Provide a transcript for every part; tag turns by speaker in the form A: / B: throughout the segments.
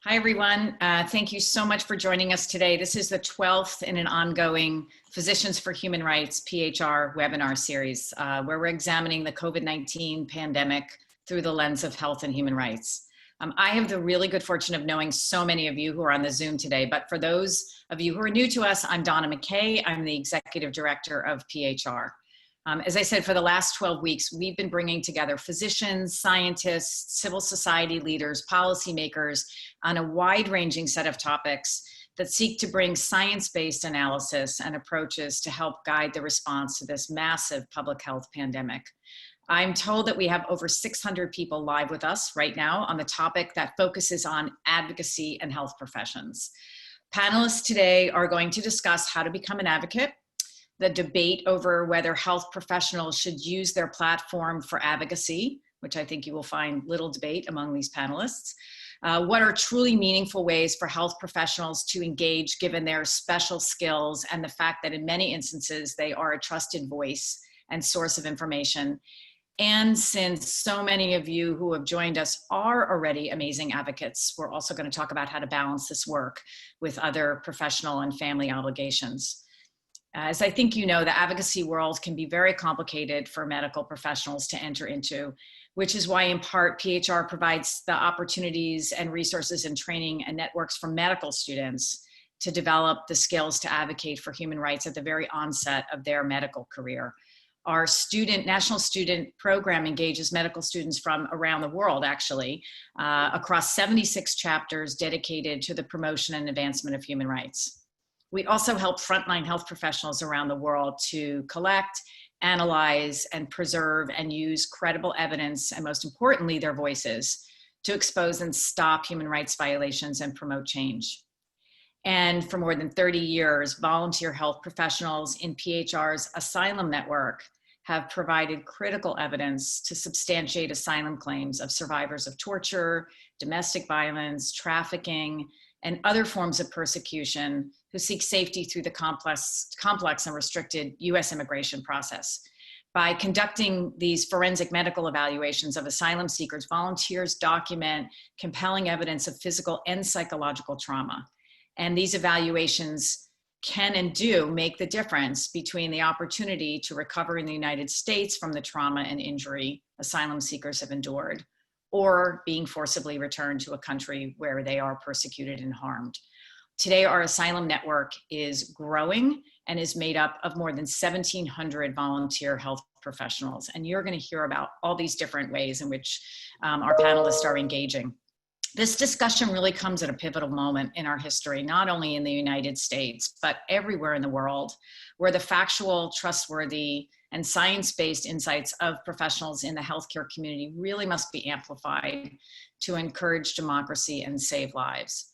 A: Hi, everyone. Thank you so much for joining us today. This is the 12th in an ongoing Physicians for Human Rights PHR webinar series, where we're examining the COVID-19 pandemic through the lens of health and human rights. I have the really good fortune of knowing so many of you who are on the Zoom today, but for those of you who are new to us, I'm Donna McKay. I'm the Executive Director of PHR. As I said, for the last 12 weeks, we've been bringing together physicians, scientists, civil society leaders, policymakers on a wide-ranging set of topics that seek to bring science-based analysis and approaches to help guide the response to this massive public health pandemic. I'm told that we have over 600 people live with us right now on the topic that focuses on advocacy and health professions. Panelists today are going to discuss how to become an advocate, the debate over whether health professionals should use their platform for advocacy, which I think you will find little debate among these panelists. What are truly meaningful ways for health professionals to engage given their special skills and the fact that in many instances they are a trusted voice and source of information. And since so many of you who have joined us are already amazing advocates, we're also going to talk about how to balance this work with other professional and family obligations. As I think you know, the advocacy world can be very complicated for medical professionals to enter into, which is why in part PHR provides the opportunities and resources and training and networks for medical students to develop the skills to advocate for human rights at the very onset of their medical career. Our national student program engages medical students from around the world, actually, across 76 chapters dedicated to the promotion and advancement of human rights. We also help frontline health professionals around the world to collect, analyze, and preserve and use credible evidence, and most importantly, their voices, to expose and stop human rights violations and promote change. And for more than 30 years, volunteer health professionals in PHR's Asylum Network have provided critical evidence to substantiate asylum claims of survivors of torture, domestic violence, trafficking, and other forms of persecution who seek safety through the complex and restricted US immigration process. By conducting these forensic medical evaluations of asylum seekers, volunteers document compelling evidence of physical and psychological trauma. And these evaluations can and do make the difference between the opportunity to recover in the United States from the trauma and injury asylum seekers have endured, or being forcibly returned to a country where they are persecuted and harmed. Today, our asylum network is growing and is made up of more than 1,700 volunteer health professionals. And you're going to hear about all these different ways in which our panelists are engaging. This discussion really comes at a pivotal moment in our history, not only in the United States, but everywhere in the world, where the factual, trustworthy, and science-based insights of professionals in the healthcare community really must be amplified to encourage democracy and save lives.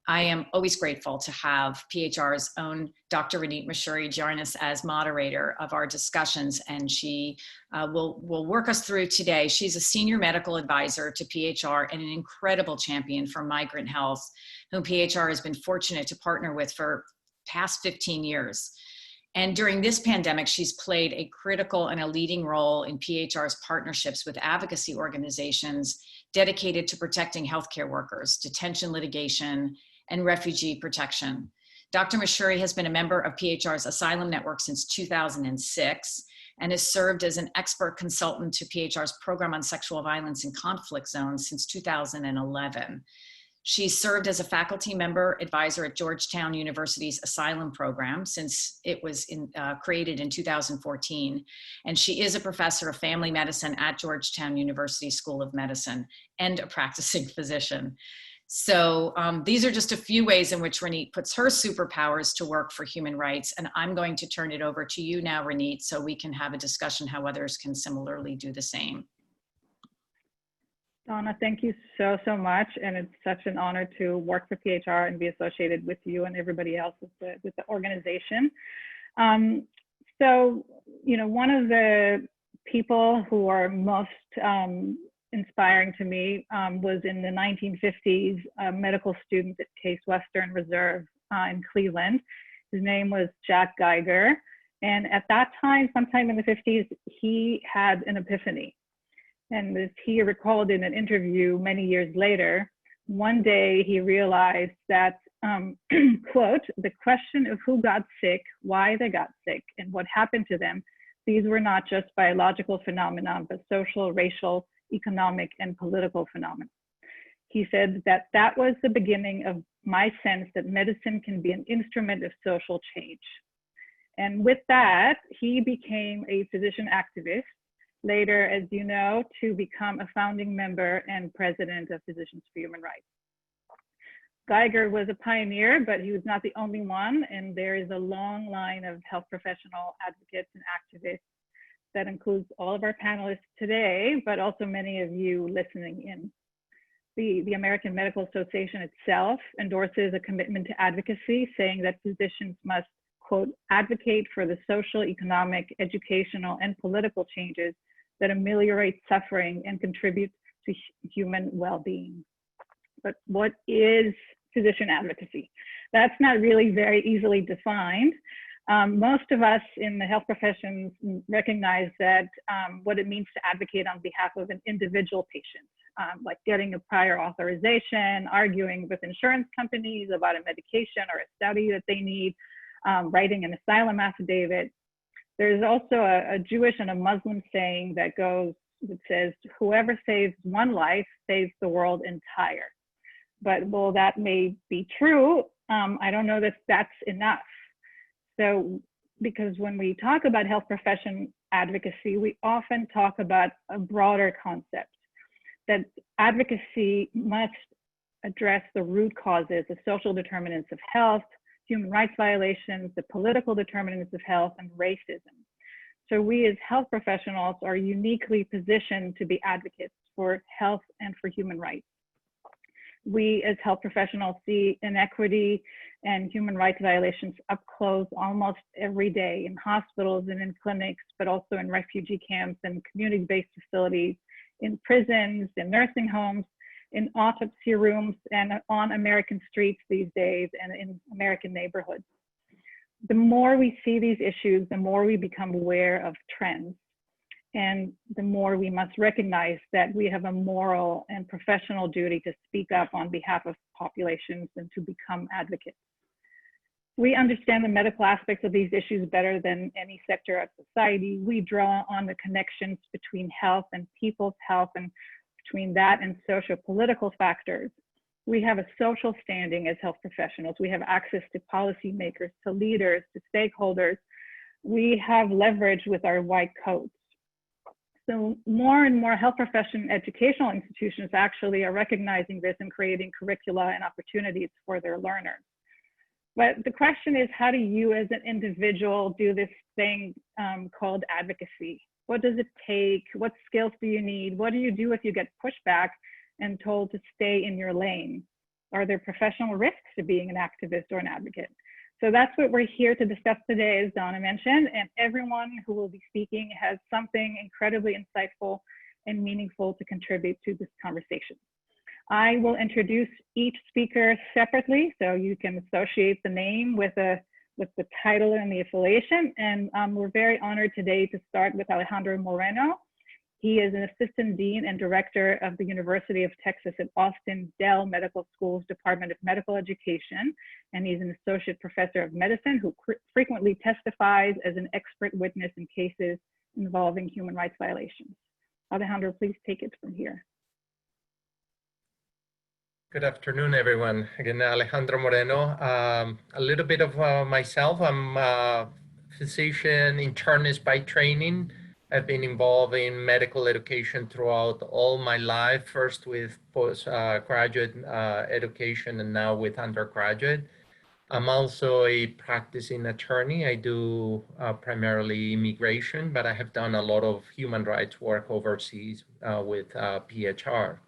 A: I am always grateful to have PHR's own Dr. Ranit Mishori join us as moderator of our discussions, and she will work us through today. She's a senior medical advisor to PHR and an incredible champion for migrant health, whom PHR has been fortunate to partner with for past 15 years. And during this pandemic, she's played a critical and a leading role in PHR's partnerships with advocacy organizations dedicated to protecting healthcare workers, detention litigation, and refugee protection. Dr. Mishori has been a member of PHR's Asylum Network since 2006 and has served as an expert consultant to PHR's program on sexual violence in conflict zones since 2011. She served as a faculty member advisor at Georgetown University's Asylum Program since it was created in 2014. And she is a professor of family medicine at Georgetown University School of Medicine and a practicing physician. So these are just a few ways in which Ranit puts her superpowers to work for human rights. And I'm going to turn it over to you now, Ranit, so we can have a discussion how others can similarly do the same.
B: Donna, thank you so much. And it's such an honor to work for PHR and be associated with you and everybody else with the organization. So, you know, one of the people who are most inspiring to me was in the 1950s, a medical student at Case Western Reserve in Cleveland. His name was Jack Geiger. And at that time, sometime in the 50s, he had an epiphany. And as he recalled in an interview many years later, one day he realized that, quote, the question of who got sick, why they got sick, and what happened to them, these were not just biological phenomena, but social, racial, economic, and political phenomena. He said that that was the beginning of my sense that medicine can be an instrument of social change. And with that, he became a physician activist, later, as you know, to become a founding member and president of Physicians for Human Rights. Geiger was a pioneer, but he was not the only one, and there is a long line of health professional advocates and activists that includes all of our panelists today, but also many of you listening in. The American Medical Association itself endorses a commitment to advocacy, saying that physicians must, quote, advocate for the social, economic, educational, and political changes that ameliorate suffering and contribute to human well-being. But what is physician advocacy? That's not really very easily defined. Most of us in the health professions recognize that what it means to advocate on behalf of an individual patient, like getting a prior authorization, arguing with insurance companies about a medication or a study that they need, writing an asylum affidavit. There's also a Jewish and a Muslim saying that says, whoever saves one life saves the world entire. But while that may be true, I don't know that that's enough. So, because when we talk about health profession advocacy, we often talk about a broader concept, that advocacy must address the root causes, the social determinants of health, human rights violations, the political determinants of health, and racism. So we as health professionals are uniquely positioned to be advocates for health and for human rights. We as health professionals see inequity and human rights violations up close almost every day in hospitals and in clinics, but also in refugee camps and community-based facilities, in prisons, in nursing homes, in autopsy rooms, and on American streets these days, and in American neighborhoods. The more we see these issues, the more we become aware of trends, and the more we must recognize that we have a moral and professional duty to speak up on behalf of populations and to become advocates. We understand the medical aspects of these issues better than any sector of society. We draw on the connections between health and people's health, and between that and socio-political factors. We have a social standing as health professionals. We have access to policymakers, to leaders, to stakeholders. We have leverage with our white coats. So more and more health profession educational institutions actually are recognizing this and creating curricula and opportunities for their learners. But the question is, how do you as an individual do this thing called advocacy? What does it take? What skills do you need? What do you do if you get pushback and told to stay in your lane? Are there professional risks to being an activist or an advocate? So that's what we're here to discuss today, as Donna mentioned, and everyone who will be speaking has something incredibly insightful and meaningful to contribute to this conversation. I will introduce each speaker separately, so you can associate the name with the title and the affiliation. And we're very honored today to start with Alejandro Moreno. He is an assistant dean and director of the University of Texas at Austin Dell Medical School's Department of Medical Education. And he's an associate professor of medicine who frequently testifies as an expert witness in cases involving human rights violations. Alejandro, please take it from here.
C: Good afternoon, everyone. Again, Alejandro Moreno. A little bit of myself. I'm a physician internist by training. I've been involved in medical education throughout all my life, first with postgraduate education and now with undergraduate. I'm also a practicing attorney. I do primarily immigration, but I have done a lot of human rights work overseas with PHR.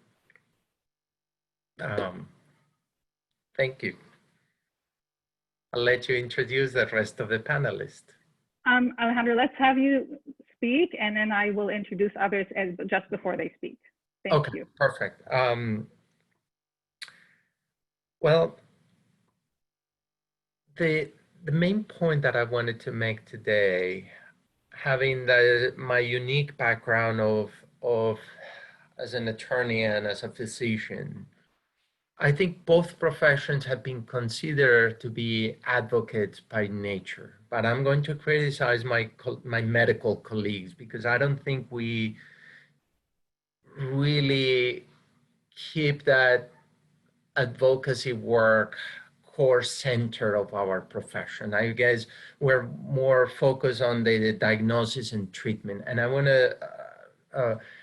C: Thank you. I'll let you introduce the rest of the panelists.
B: Alejandro, let's have you speak, and then I will introduce others just before they speak. Thank you.
C: Perfect. Well, the main point that I wanted to make today, having my unique background of as an attorney and as a physician, I think both professions have been considered to be advocates by nature, but I'm going to criticize my medical colleagues because I don't think we really keep that advocacy work core center of our profession. I guess we're more focused on the diagnosis and treatment. And I want to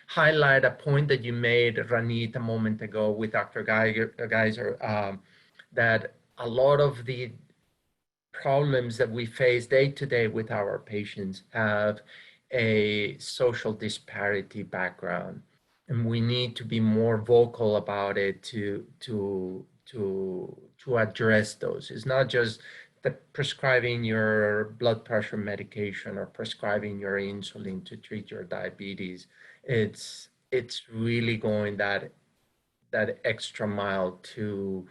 C: highlight a point that you made, Ranit, a moment ago with Dr. Geiser, that a lot of the problems that we face day to day with our patients have a social disparity background. And we need to be more vocal about it to address those. It's not just the prescribing your blood pressure medication or prescribing your insulin to treat your diabetes. It's really going that extra mile to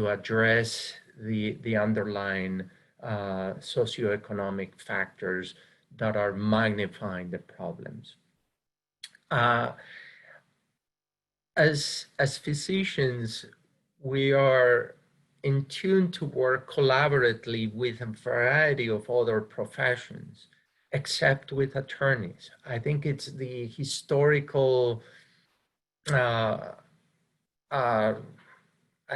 C: address the underlying socioeconomic factors that are magnifying the problems. As physicians, we are in tune to work collaboratively with a variety of other professions, except with attorneys. I think it's the historical, I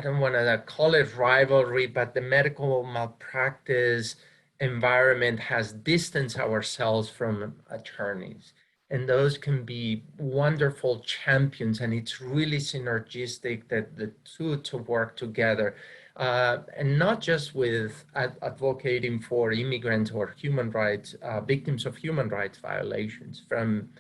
C: don't want to call it rivalry, but the medical malpractice environment has distanced ourselves from attorneys. And those can be wonderful champions, and it's really synergistic that the two to work together. And not just with advocating for immigrants or human rights, victims of human rights violations, from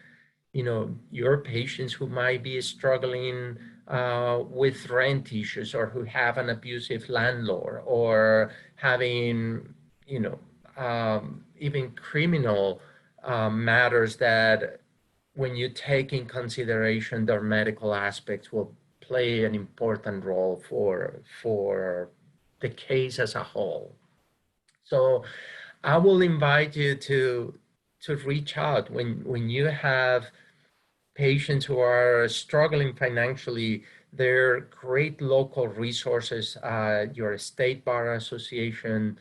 C: your patients who might be struggling with rent issues, or who have an abusive landlord, or having even criminal matters that, when you take in consideration their medical aspects, will play an important role for the case as a whole. So I will invite you to reach out when you have patients who are struggling financially. There are great local resources, your state bar association,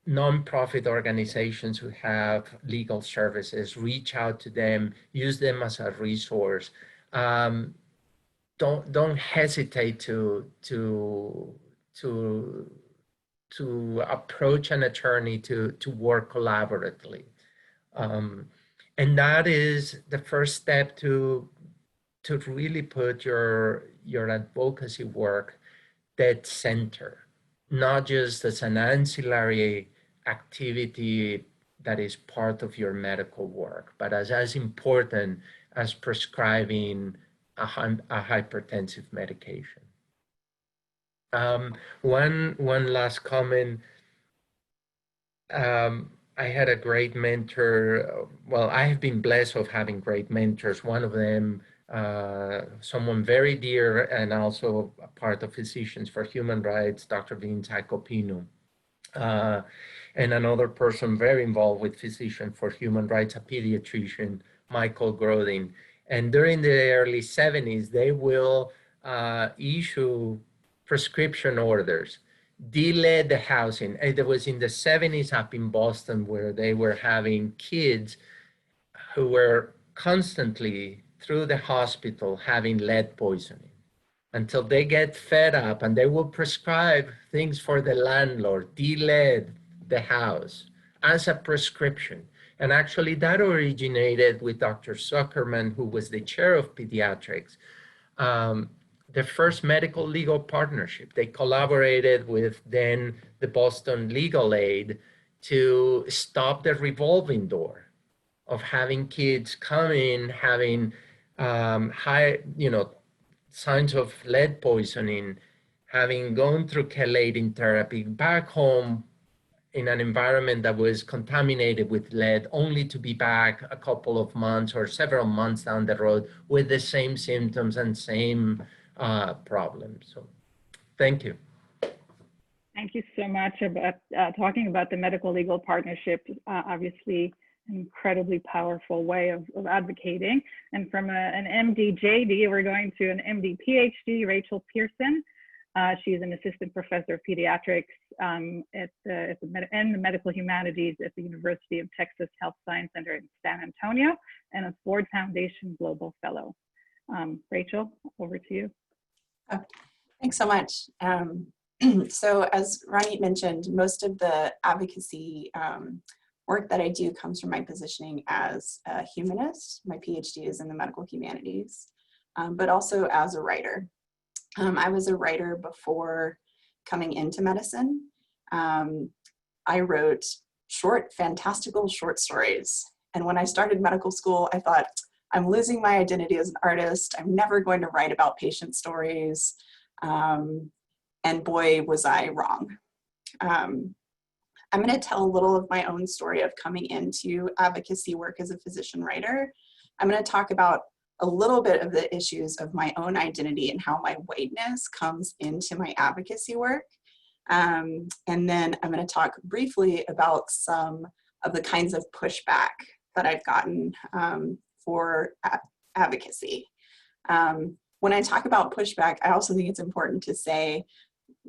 C: nonprofit organizations who have legal services. Reach out to them, use them as a resource. Don't hesitate to approach an attorney to work collaboratively. And that is the first step to really put your advocacy work dead center, not just as an ancillary activity that is part of your medical work, but as important as prescribing a hypertensive medication. One last comment. I had a great mentor. Well, I have been blessed of having great mentors. One of them, someone very dear and also a part of Physicians for Human Rights, Dr. Vince Icopino. And another person very involved with Physicians for Human Rights, a pediatrician, Michael Grodin. And during the early 70s, they will issue prescription orders, delay the housing. It was in the 70s up in Boston, where they were having kids who were constantly through the hospital having lead poisoning, until they get fed up and they will prescribe things for the landlord, de-lead the house as a prescription. And actually that originated with Dr. Zuckerman, who was the chair of pediatrics. The first medical legal partnership. They collaborated with then the Boston Legal Aid to stop the revolving door of having kids come in, having signs of lead poisoning, having gone through chelating therapy, back home in an environment that was contaminated with lead, only to be back a couple of months or several months down the road with the same symptoms and same problems. So thank you.
B: Thank you so much about talking about the medical legal partnership. Obviously, incredibly powerful way of advocating. And from an MD JD, we're going to an MD PhD, Rachel Pearson. She's an assistant professor of pediatrics and the medical humanities at the University of Texas Health Science Center in San Antonio, and a Ford Foundation Global Fellow. Rachel, over to you.
D: Thanks so much. So as Ranit mentioned, most of the advocacy work that I do comes from my positioning as a humanist. My PhD is in the medical humanities, but also as a writer. I was a writer before coming into medicine. I wrote short, fantastical short stories. And when I started medical school, I thought, I'm losing my identity as an artist. I'm never going to write about patient stories. And boy, was I wrong. I'm going to tell a little of my own story of coming into advocacy work as a physician writer. I'm going to talk about a little bit of the issues of my own identity and how my whiteness comes into my advocacy work. And then I'm going to talk briefly about some of the kinds of pushback that I've gotten for advocacy. When I talk about pushback, I also think it's important to say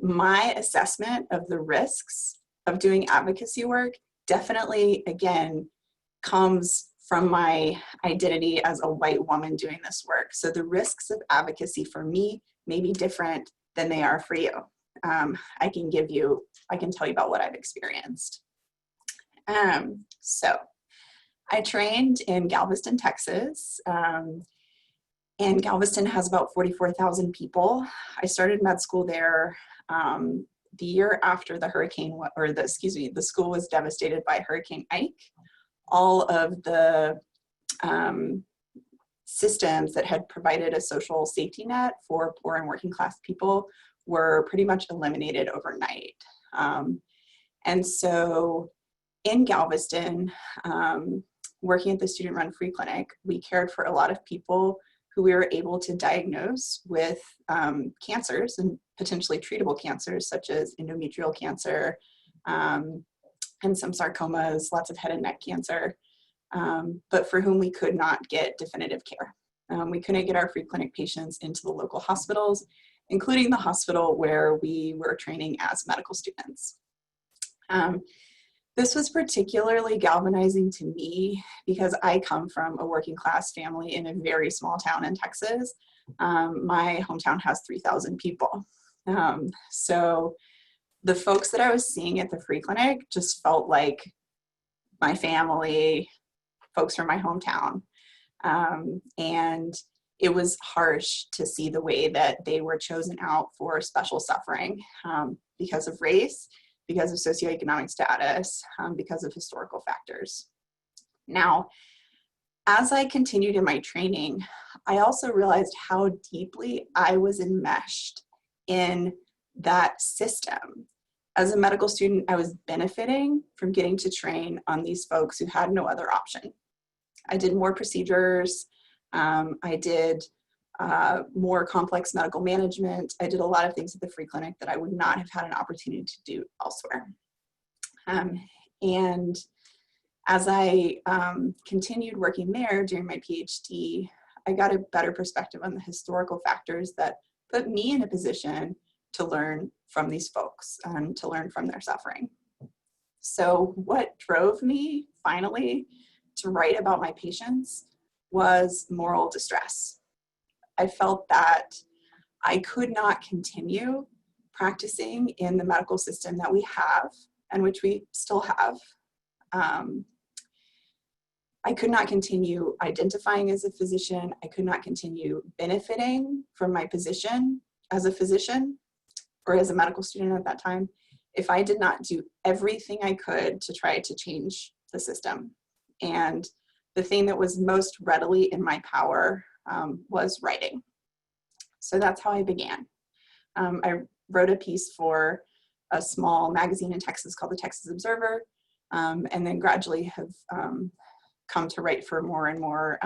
D: my assessment of the risks of doing advocacy work definitely, again, comes from my identity as a white woman doing this work. So the risks of advocacy for me may be different than they are for you. I can tell you about what I've experienced. So I trained in Galveston, Texas, and Galveston has about 44,000 people. I started med school there the year after the school was devastated by Hurricane Ike. All of the systems that had provided a social safety net for poor and working class people were pretty much eliminated overnight. And so in Galveston, working at the student-run free clinic, we cared for a lot of people who we were able to diagnose with cancers and potentially treatable cancers such as endometrial cancer and some sarcomas, lots of head and neck cancer, but for whom we could not get definitive care. We couldn't get our free clinic patients into the local hospitals, including the hospital where we were training as medical students. This was particularly galvanizing to me because I come from a working class family in a very small town in Texas. My hometown has 3,000 people. So the folks that I was seeing at the free clinic just felt like my family, folks from my hometown. And it was harsh to see the way that they were chosen out for special suffering because of race, because of socioeconomic status, because of historical factors. Now, as I continued in my training, I also realized how deeply I was enmeshed in that system. As a medical student, I was benefiting from getting to train on these folks who had no other option. I did more procedures. I did more complex medical management. I did a lot of things at the free clinic that I would not have had an opportunity to do elsewhere. And as I continued working there during my PhD, I got a better perspective on the historical factors that put me in a position to learn from these folks and to learn from their suffering. So what drove me finally to write about my patients was moral distress. I felt that I could not continue practicing in the medical system that we have and which we still have. I could not continue identifying as a physician. I could not continue benefiting from my position as a physician or as a medical student at that time if I did not do everything I could to try to change the system. And the thing that was most readily in my power was writing. So that's how I began. I wrote a piece for a small magazine in Texas called the Texas Observer, and then gradually have come to write for more and more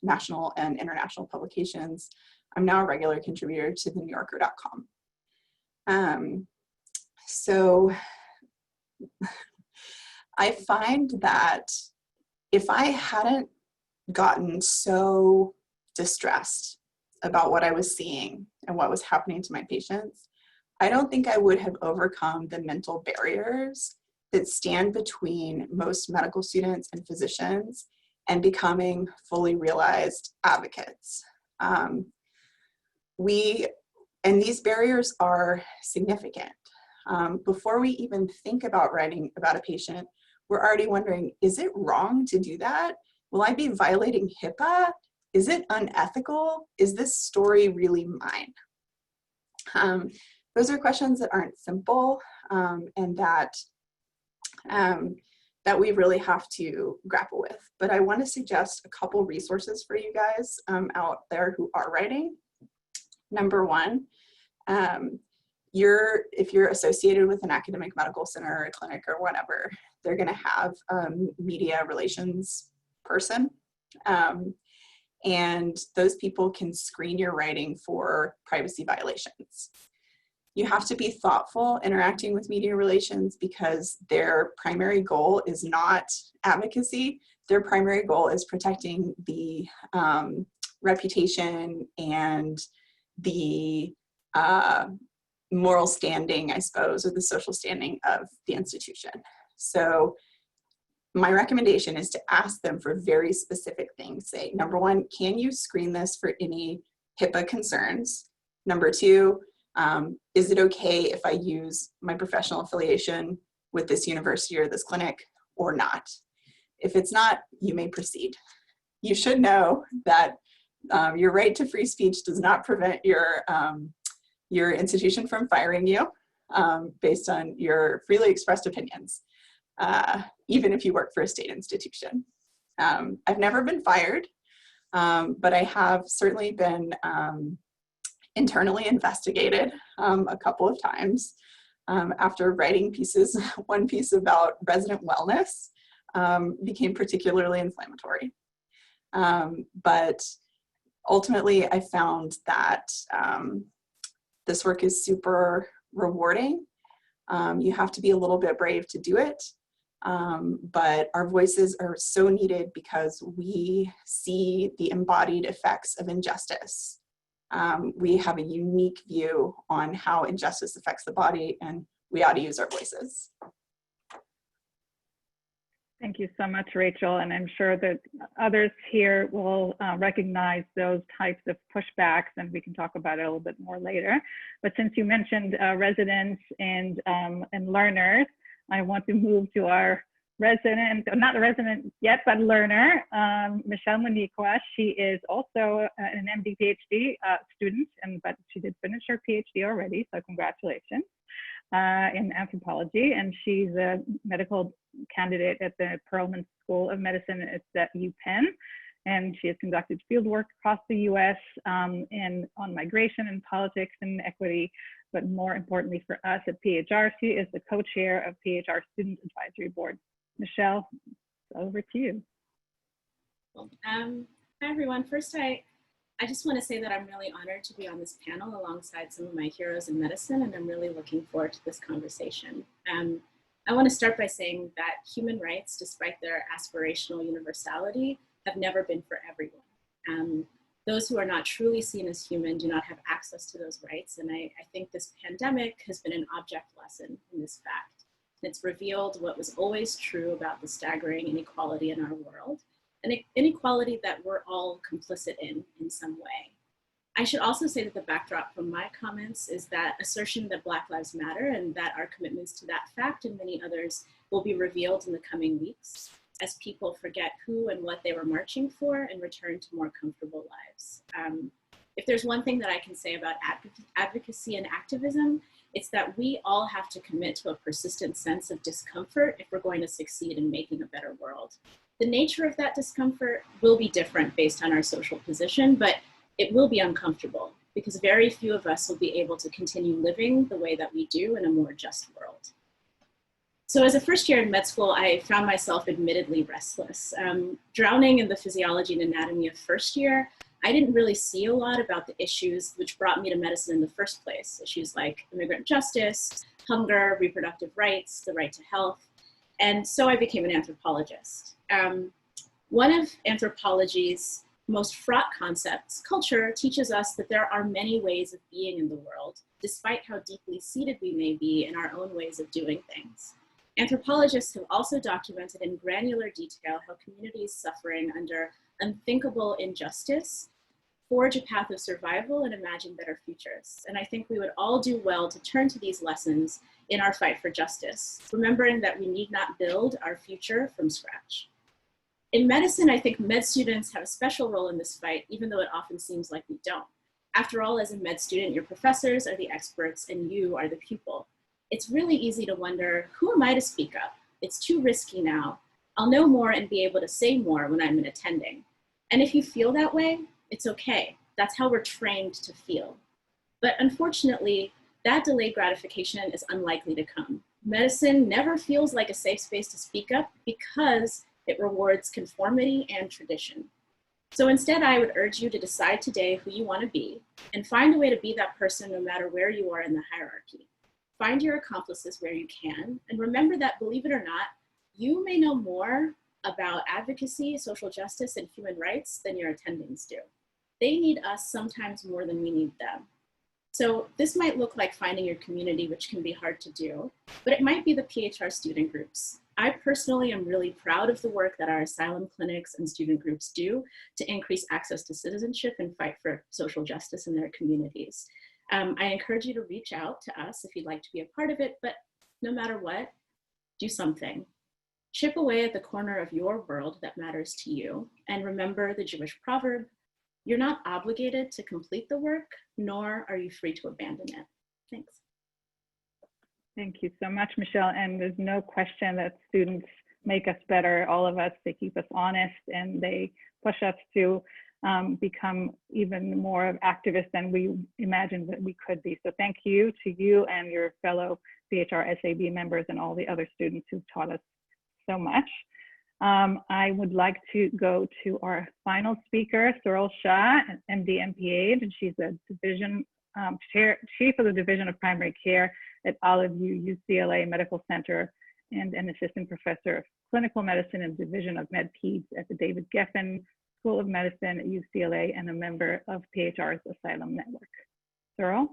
D: national and international publications. I'm now a regular contributor to the NewYorker.com. So I find that if I hadn't gotten so distressed about what I was seeing and what was happening to my patients, I don't think I would have overcome the mental barriers that stand between most medical students and physicians and becoming fully realized advocates. And these barriers are significant. Before we even think about writing about a patient, we're already wondering, is it wrong to do that? Will I be violating HIPAA? Is it unethical? Is this story really mine? Those are questions that aren't simple, and that we really have to grapple with. But I want to suggest a couple resources for you guys out there who are writing. Number one, if you're associated with an academic medical center or a clinic or whatever, they're going to have a media relations person. And those people can screen your writing for privacy violations. You have to be thoughtful interacting with media relations because their primary goal is not advocacy. Their primary goal is protecting the reputation and the moral standing, I suppose, or the social standing of the institution. So my recommendation is to ask them for very specific things. Say, number one, can you screen this for any HIPAA concerns? Number two, is it okay if I use my professional affiliation with this university or this clinic or not? If it's not, you may proceed. You should know that your right to free speech does not prevent your institution from firing you based on your freely expressed opinions, even if you work for a state institution. I've never been fired, but I have certainly been internally investigated a couple of times after writing pieces. One piece about resident wellness became particularly inflammatory. But ultimately, I found that this work is super rewarding. You have to be a little bit brave to do it, but our voices are so needed because we see the embodied effects of injustice. We have a unique view on how injustice affects the body, and we ought to use our voices.
B: Thank you so much, Rachel. And I'm sure that others here will recognize those types of pushbacks, and we can talk about it a little bit more later. But since you mentioned residents and learners, I want to move to our resident, not a resident yet, but learner, Michelle Munyikwa. She is also an MD PhD student, but she did finish her PhD already, so congratulations, in anthropology. And she's a medical candidate at the Perelman School of Medicine at UPenn. And she has conducted fieldwork across the US on migration and politics and equity. But more importantly for us at PHR, she is the co-chair of PHR Student Advisory Board. Michelle, over to you.
E: Hi everyone. First, I just want to say that I'm really honored to be on this panel alongside some of my heroes in medicine, and I'm really looking forward to this conversation. I want to start by saying that human rights, despite their aspirational universality, have never been for everyone. Those who are not truly seen as human do not have access to those rights, and I think this pandemic has been an object lesson in this fact. It's revealed what was always true about the staggering inequality in our world, an inequality that we're all complicit in some way. I should also say that the backdrop from my comments is that assertion that Black Lives Matter and that our commitments to that fact and many others will be revealed in the coming weeks as people forget who and what they were marching for and return to more comfortable lives. If there's one thing that I can say about advocacy and activism, it's that we all have to commit to a persistent sense of discomfort if we're going to succeed in making a better world. The nature of that discomfort will be different based on our social position, but it will be uncomfortable because very few of us will be able to continue living the way that we do in a more just world. So as a first year in med school, I found myself admittedly restless. Drowning in the physiology and anatomy of first year, I didn't really see a lot about the issues which brought me to medicine in the first place. Issues like immigrant justice, hunger, reproductive rights, the right to health. And so I became an anthropologist. One of anthropology's most fraught concepts, culture, teaches us that there are many ways of being in the world, despite how deeply seated we may be in our own ways of doing things. Anthropologists have also documented in granular detail how communities suffering under unthinkable injustice forge a path of survival and imagine better futures. And I think we would all do well to turn to these lessons in our fight for justice, remembering that we need not build our future from scratch. In medicine, I think med students have a special role in this fight, even though it often seems like we don't. After all, as a med student, your professors are the experts and you are the pupil. It's really easy to wonder, who am I to speak up? It's too risky now. I'll know more and be able to say more when I'm an attending. And if you feel that way, it's okay. That's how we're trained to feel. But unfortunately, that delayed gratification is unlikely to come. Medicine never feels like a safe space to speak up because it rewards conformity and tradition. So instead, I would urge you to decide today who you want to be and find a way to be that person no matter where you are in the hierarchy. Find your accomplices where you can, and remember that, believe it or not, you may know more about advocacy, social justice, and human rights than your attendings do. They need us sometimes more than we need them. So this might look like finding your community, which can be hard to do, but it might be the PHR student groups. I personally am really proud of the work that our asylum clinics and student groups do to increase access to citizenship and fight for social justice in their communities. I encourage you to reach out to us if you'd like to be a part of it, but no matter what, do something. Chip away at the corner of your world that matters to you, and remember the Jewish proverb, you're not obligated to complete the work, nor are you free to abandon it. Thanks.
B: Thank you so much, Michelle. And there's no question that students make us better, all of us. They keep us honest and they push us to become even more of activists than we imagined that we could be. So thank you to you and your fellow PHR SAB members and all the other students who've taught us so much. I would like to go to our final speaker, Sural Shah, MD, MPH, and she's a division chief of the Division of Primary Care at Olive View UCLA Medical Center and an assistant professor of clinical medicine and Division of Med Peds at the David Geffen School of Medicine at UCLA and a member of PHR's Asylum Network. Sural?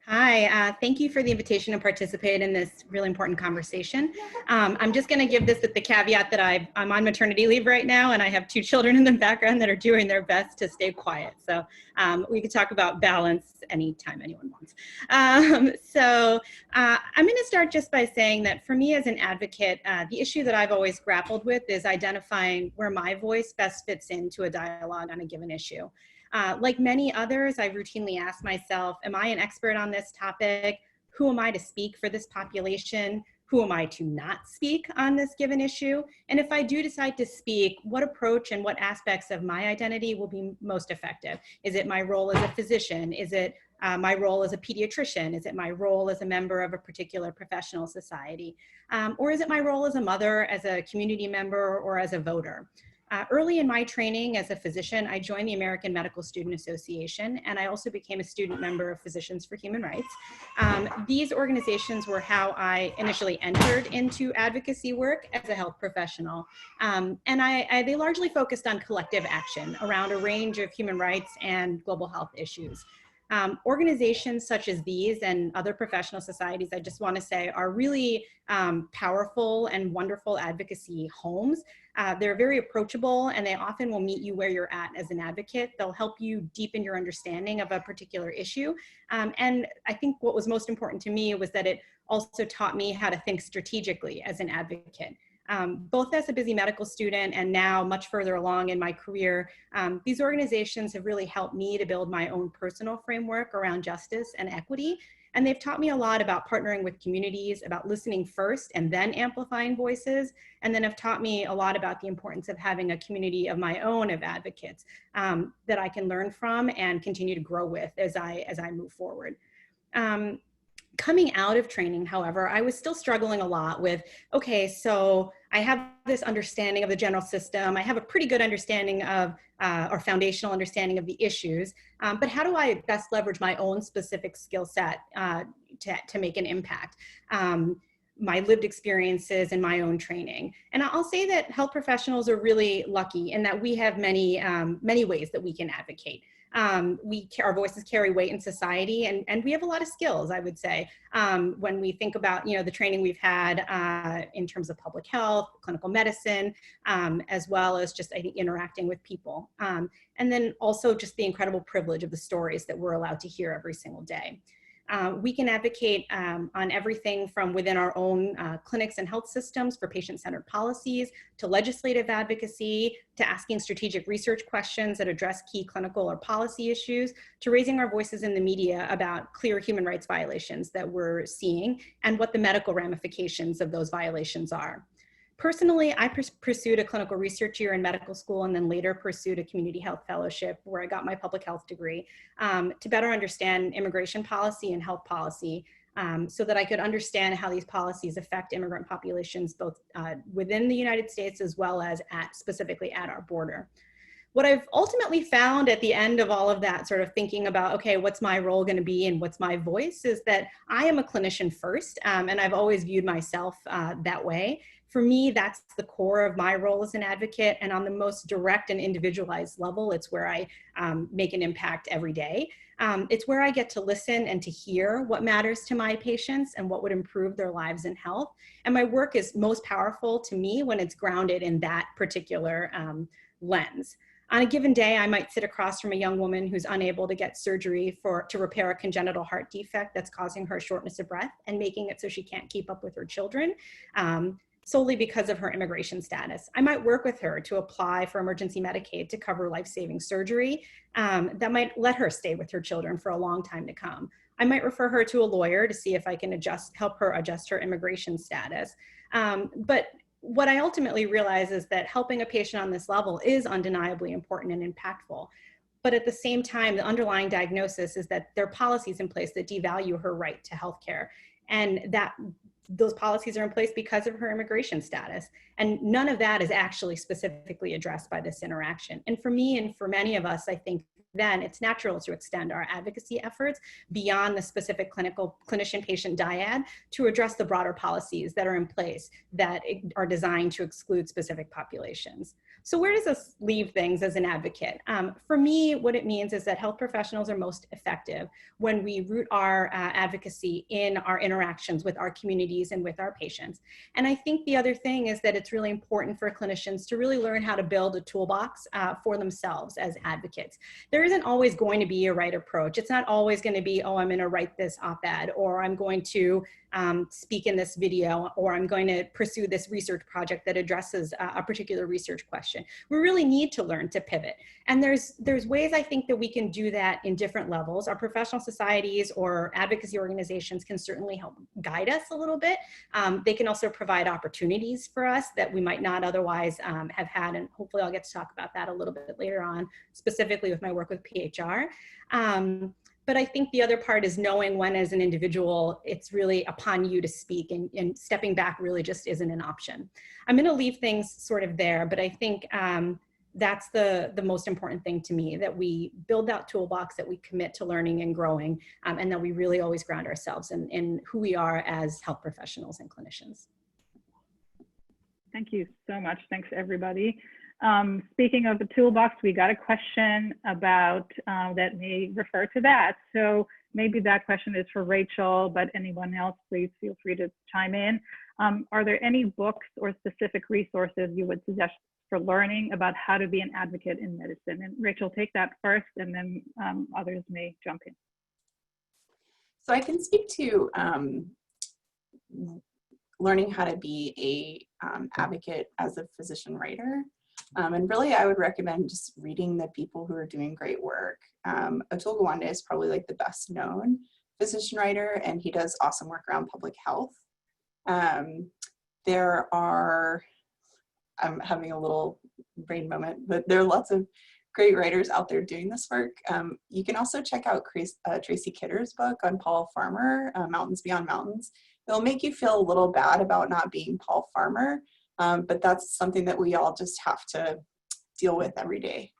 F: Hi, thank you for the invitation to participate in this really important conversation. I'm just going to give this with the caveat that I'm on maternity leave right now and I have 2 children in the background that are doing their best to stay quiet. So we could talk about balance anytime anyone wants. I'm going to start just by saying that for me as an advocate, the issue that I've always grappled with is identifying where my voice best fits into a dialogue on a given issue. Like many others, I routinely ask myself, am I an expert on this topic? Who am I to speak for this population? Who am I to not speak on this given issue? And if I do decide to speak, what approach and what aspects of my identity will be most effective? Is it my role as a physician? Is it my role as a pediatrician? Is it my role as a member of a particular professional society? Or is it my role as a mother, as a community member, or as a voter? Early in my training as a physician, I joined the American Medical Student Association, and I also became a student member of Physicians for Human Rights. These organizations were how I initially entered into advocacy work as a health professional. And they largely focused on collective action around a range of human rights and global health issues. Organizations such as these and other professional societies, I just want to say, are really powerful and wonderful advocacy homes. They're very approachable and they often will meet you where you're at as an advocate. They'll help you deepen your understanding of a particular issue. And I think what was most important to me was that it also taught me how to think strategically as an advocate. Both as a busy medical student and now much further along in my career, these organizations have really helped me to build my own personal framework around justice and equity. And they've taught me a lot about partnering with communities, about listening first and then amplifying voices, and then have taught me a lot about the importance of having a community of my own of advocates that I can learn from and continue to grow with as I move forward. Coming out of training, however, I was still struggling a lot with, okay, so I have this understanding of the general system. I have a pretty good understanding of, or foundational understanding of the issues, but how do I best leverage my own specific skill set to make an impact? my lived experiences and my own training. And I'll say that health professionals are really lucky in that we have many, many ways that we can advocate. Our voices carry weight in society, and we have a lot of skills, I would say, when we think about, the training we've had in terms of public health, clinical medicine, as well as just, I think, interacting with people. And then also just the incredible privilege of the stories that we're allowed to hear every single day. We can advocate on everything from within our own clinics and health systems for patient-centered policies, to legislative advocacy, to asking strategic research questions that address key clinical or policy issues, to raising our voices in the media about clear human rights violations that we're seeing and what the medical ramifications of those violations are. Personally, I pursued a clinical research year in medical school and then later pursued a community health fellowship where I got my public health degree to better understand immigration policy and health policy so that I could understand how these policies affect immigrant populations both within the United States as well as specifically at our border. What I've ultimately found at the end of all of that sort of thinking about, okay, what's my role going to be and what's my voice, is that I am a clinician first, and I've always viewed myself that way. For me, that's the core of my role as an advocate, and on the most direct and individualized level, it's where I make an impact every day. It's where I get to listen and to hear what matters to my patients and what would improve their lives and health. And my work is most powerful to me when it's grounded in that particular lens. On a given day, I might sit across from a young woman who's unable to get surgery to repair a congenital heart defect that's causing her shortness of breath and making it so she can't keep up with her children. Solely because of her immigration status. I might work with her to apply for emergency Medicaid to cover life-saving surgery that might let her stay with her children for a long time to come. I might refer her to a lawyer to see if I can help her adjust her immigration status. But what I ultimately realize is that helping a patient on this level is undeniably important and impactful. But at the same time, the underlying diagnosis is that there are policies in place that devalue her right to healthcare, and that those policies are in place because of her immigration status. And none of that is actually specifically addressed by this interaction. And for me and for many of us, I think then it's natural to extend our advocacy efforts beyond the specific clinician-patient dyad to address the broader policies that are in place that are designed to exclude specific populations. So where does this leave things as an advocate? For me, what it means is that health professionals are most effective when we root our advocacy in our interactions with our communities and with our patients. And I think the other thing is that it's really important for clinicians to really learn how to build a toolbox for themselves as advocates. There isn't always going to be a right approach. It's not always going to be, oh, I'm going to write this op-ed, or I'm going to speak in this video, or I'm going to pursue this research project that addresses a particular research question. We really need to learn to pivot. And there's ways I think that we can do that in different levels. Our professional societies or advocacy organizations can certainly help guide us a little bit. They can also provide opportunities for us that we might not otherwise have had. And hopefully I'll get to talk about that a little bit later on, specifically with my work with PHR. But I think the other part is knowing when as an individual, it's really upon you to speak, and stepping back really just isn't an option. I'm gonna leave things sort of there, but I think that's the most important thing to me, that we build that toolbox, that we commit to learning and growing, and that we really always ground ourselves in who we are as health professionals and clinicians.
B: Thank you so much. Thanks, everybody. Speaking of the toolbox, we got a question about that may refer to that. So maybe that question is for Rachel, but anyone else, please feel free to chime in. Are there any books or specific resources you would suggest for learning about how to be an advocate in medicine? And Rachel, take that first, and then others may jump in.
D: So I can speak to learning how to be a advocate as a physician writer. And really, I would recommend just reading the people who are doing great work. Atul Gawande is probably like the best known physician writer, and he does awesome work around public health. There are, I'm having a little brain moment, but there are lots of great writers out there doing this work. You can also check out Tracy Kidder's book on Paul Farmer, Mountains Beyond Mountains. It'll make you feel a little bad about not being Paul Farmer, but that's something that we all just have to deal with every day.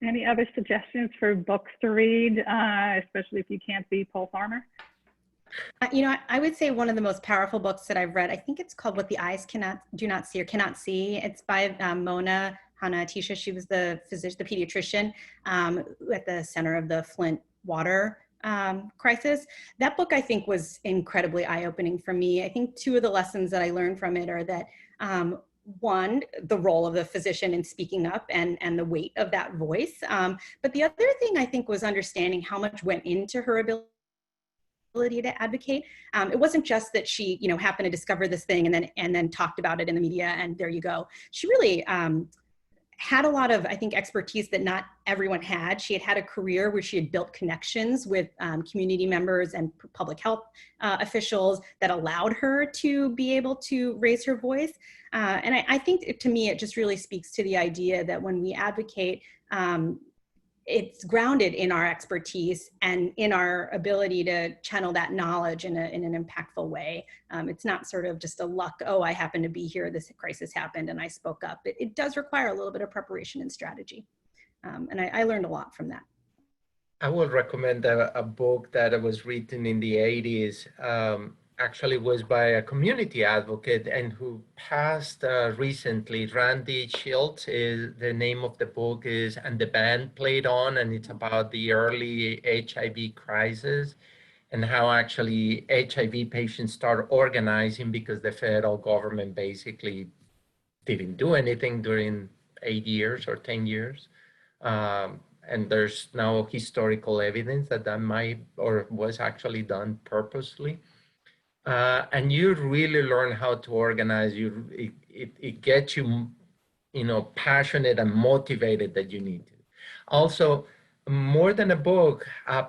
B: Any other suggestions for books to read, especially if you can't be Paul Farmer?
F: You know, I would say one of the most powerful books that I've read, I think it's called What the Eyes Do Not See or Cannot See. It's by Mona Hanna-Attisha. She was the physician, the pediatrician at the center of the Flint water crisis. That book, I think, was incredibly eye-opening for me. I think two of the lessons that I learned from it are that one, the role of the physician in speaking up and the weight of that voice. But the other thing I think was understanding how much went into her ability to advocate. It wasn't just that she, you know, happened to discover this thing and then talked about it in the media and there you go. She really had a lot of, I think, expertise that not everyone had. She had a career where she had built connections with community members and public health officials that allowed her to be able to raise her voice. And I think, to me, it just really speaks to the idea that when we advocate, it's grounded in our expertise and in our ability to channel that knowledge in an impactful way. It's not sort of just a luck, oh, I happen to be here, this crisis happened and I spoke up. It does require a little bit of preparation and strategy. And I learned a lot from that.
C: I would recommend a book that was written in the 80s. Actually was by a community advocate and who passed recently. Randy Shields is the name of the book is And the Band Played On, and it's about the early HIV crisis and how actually HIV patients start organizing because the federal government basically didn't do anything during 8 years or 10 years. And there's now historical evidence that that might or was actually done purposely. And you really learn how to organize. It gets you, you know, passionate and motivated that you need to. Also, more than a book,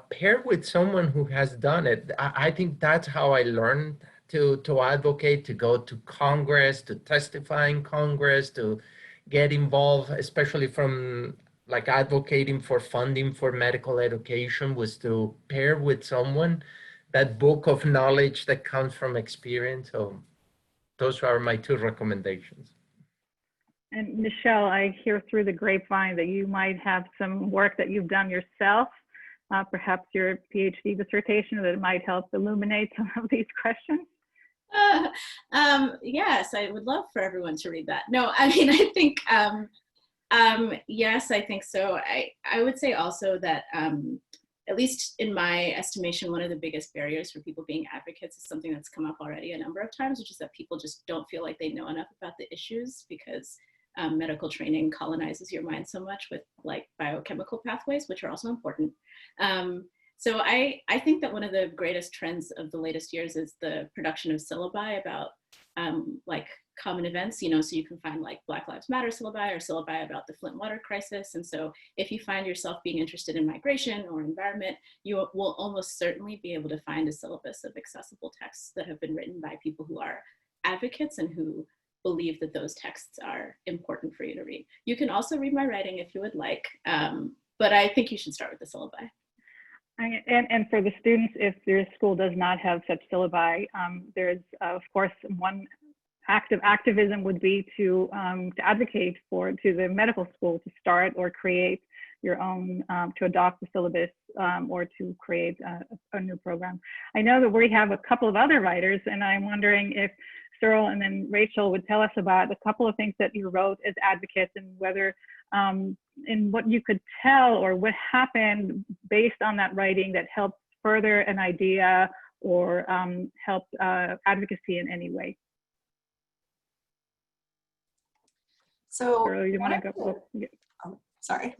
C: pair with someone who has done it. I think that's how I learned to advocate, to go to Congress, to testify in Congress, to get involved, especially from like advocating for funding for medical education, was to pair with someone. That book of knowledge that comes from experience. So those are my two recommendations.
B: And Michelle, I hear through the grapevine that you might have some work that you've done yourself, perhaps your PhD dissertation that might help illuminate some of these questions.
E: Yes, I would love for everyone to read that. No, I mean, I think, yes, I think so. I would say also that, at least in my estimation, one of the biggest barriers for people being advocates is something that's come up already a number of times, which is that people just don't feel like they know enough about the issues because medical training colonizes your mind so much with like biochemical pathways, which are also important. So I think that one of the greatest trends of the latest years is the production of syllabi about like common events, you know, so you can find like Black Lives Matter syllabi or syllabi about the Flint water crisis. And so if you find yourself being interested in migration or environment, you will almost certainly be able to find a syllabus of accessible texts that have been written by people who are advocates and who believe that those texts are important for you to read. You can also read my writing if you would like, but I think you should start with the syllabi.
B: And for the students, if your school does not have such syllabi, there's of course one activism would be to advocate to the medical school to start or create your own, to adopt the syllabus or to create a new program. I know that we have a couple of other writers, and I'm wondering if Sural and then Rachel would tell us about a couple of things that you wrote as advocates and whether and what you could tell or what happened based on that writing that helped further an idea or helped advocacy in any way.
D: So
B: you want to go?
D: Oh, sorry.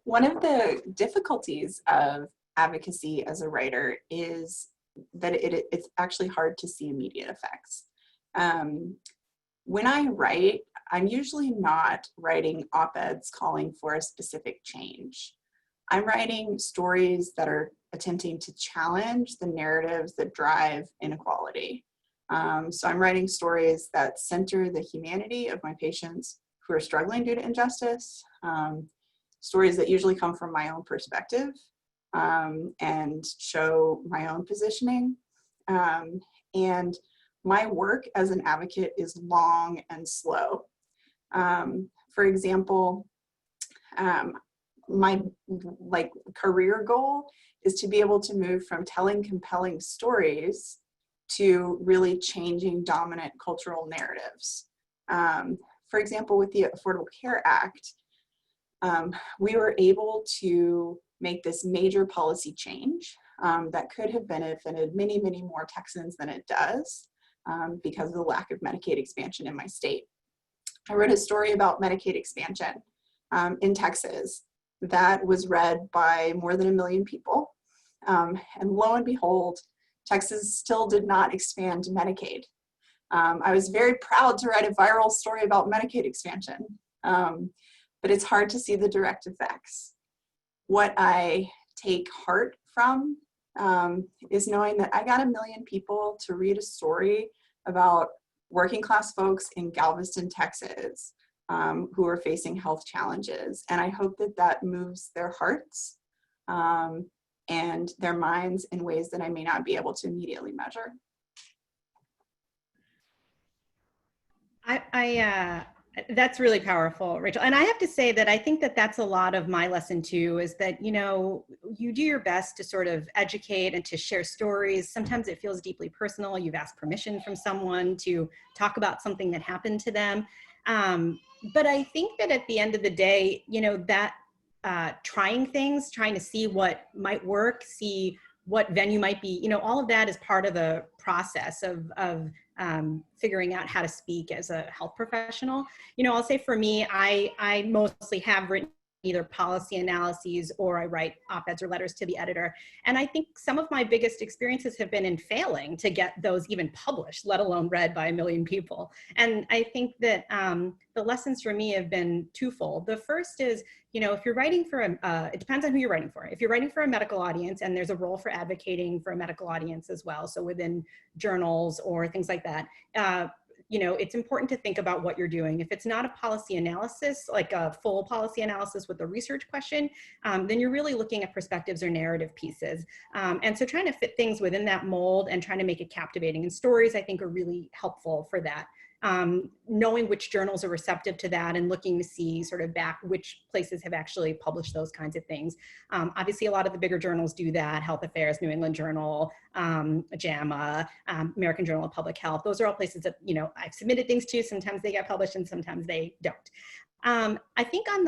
D: One of the difficulties of advocacy as a writer is that it's actually hard to see immediate effects. When I write, I'm usually not writing op-eds calling for a specific change. I'm writing stories that are attempting to challenge the narratives that drive inequality. So I'm writing stories that center the humanity of my patients who are struggling due to injustice, stories that usually come from my own perspective and show my own positioning. And my work as an advocate is long and slow. For example, my career goal is to be able to move from telling compelling stories to really changing dominant cultural narratives. For example, with the Affordable Care Act, we were able to make this major policy change that could have benefited many, many more Texans than it does because of the lack of Medicaid expansion in my state. I wrote a story about Medicaid expansion in Texas that was read by more than 1 million people. And lo and behold, Texas still did not expand Medicaid. I was very proud to write a viral story about Medicaid expansion, but it's hard to see the direct effects. What I take heart from is knowing that I got 1 million people to read a story about working class folks in Galveston, Texas, who are facing health challenges. And I hope that that moves their hearts and their minds in ways that I may not be able to immediately measure.
F: That's really powerful, Rachel. And I have to say that I think that that's a lot of my lesson too, is that, you know, you do your best to sort of educate and to share stories. Sometimes it feels deeply personal. You've asked permission from someone to talk about something that happened to them. But I think that at the end of the day, you know, that trying things, trying to see what might work, see what venue might be, you know, all of that is part of the process of figuring out how to speak as a health professional. You know, I'll say for me, I mostly have written either policy analyses or I write op-eds or letters to the editor. And I think some of my biggest experiences have been in failing to get those even published, let alone read by 1 million people. And I think that the lessons for me have been twofold. The first is, you know, if you're writing for it depends on who you're writing for. If you're writing for a medical audience, and there's a role for advocating for a medical audience as well, so within journals or things like that, you know, it's important to think about what you're doing. If it's not a policy analysis, like a full policy analysis with a research question, then you're really looking at perspectives or narrative pieces. And so trying to fit things within that mold and trying to make it captivating. And stories, I think, are really helpful for that. Knowing which journals are receptive to that and looking to see sort of back which places have actually published those kinds of things. Obviously, a lot of the bigger journals do that: Health Affairs, New England Journal, JAMA, American Journal of Public Health. Those are all places that, you know, I've submitted things to. Sometimes they get published and sometimes they don't. I think on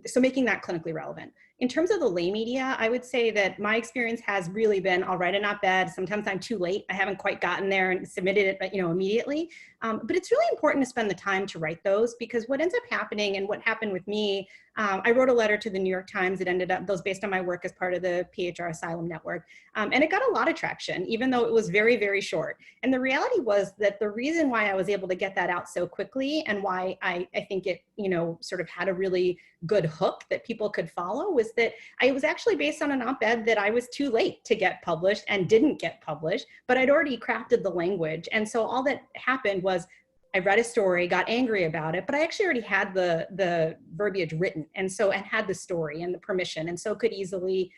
F: so making that clinically relevant. In terms of the lay media, I would say that my experience has really been, I'll write an op-ed, sometimes I'm too late, I haven't quite gotten there and submitted it, you know, immediately. But it's really important to spend the time to write those, because what ends up happening, and what happened with me, I wrote a letter to the New York Times that ended up, those based on my work as part of the PHR Asylum Network. And it got a lot of traction, even though it was very, very short. And the reality was that the reason why I was able to get that out so quickly, and why I think it, you know, sort of had a really good hook that people could follow, was that it was actually based on an op-ed that I was too late to get published and didn't get published, but I'd already crafted the language. And so all that happened was I read a story, got angry about it, but I actually already had the verbiage written, and so, and had the story and the permission, and so could easily,